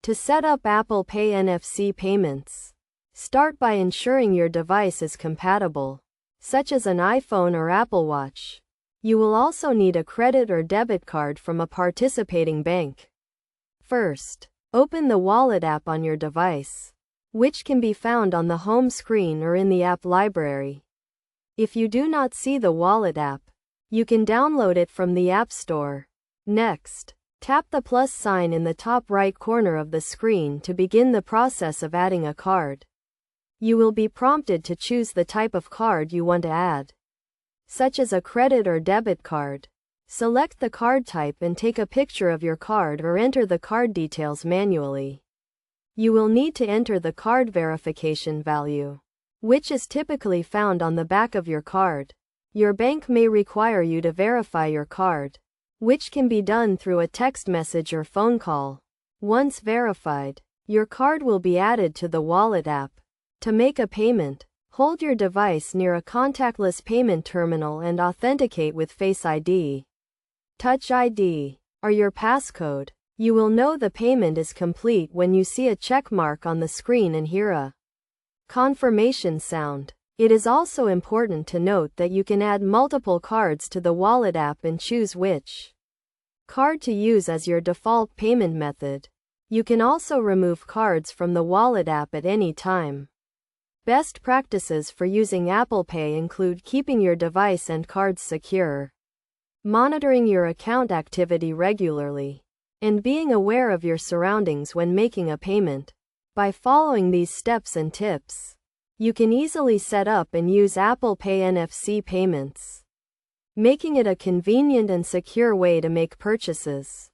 To set up Apple Pay NFC payments, start by ensuring your device is compatible, such as an iPhone or Apple Watch. You will also need a credit or debit card from a participating bank. First, open the Wallet app on your device, which can be found on the home screen or in the app library. If you do not see the Wallet app, you can download it from the App Store. Next, tap the plus sign in the top right corner of the screen to begin the process of adding a card. You will be prompted to choose the type of card you want to add, such as a credit or debit card. Select the card type and take a picture of your card or enter the card details manually. You will need to enter the card verification value, which is typically found on the back of your card. Your bank may require you to verify your card, which can be done through a text message or phone call. Once verified, your card will be added to the Wallet app. To make a payment, hold your device near a contactless payment terminal and authenticate with Face ID, Touch ID, or your passcode. You will know the payment is complete when you see a check mark on the screen and hear a confirmation sound. It is also important to note that you can add multiple cards to the Wallet app and choose which card to use as your default payment method. You can also remove cards from the Wallet app at any time. Best practices for using Apple Pay include keeping your device and cards secure, monitoring your account activity regularly, and being aware of your surroundings when making a payment. By following these steps and tips, you can easily set up and use Apple Pay NFC payments, making it a convenient and secure way to make purchases.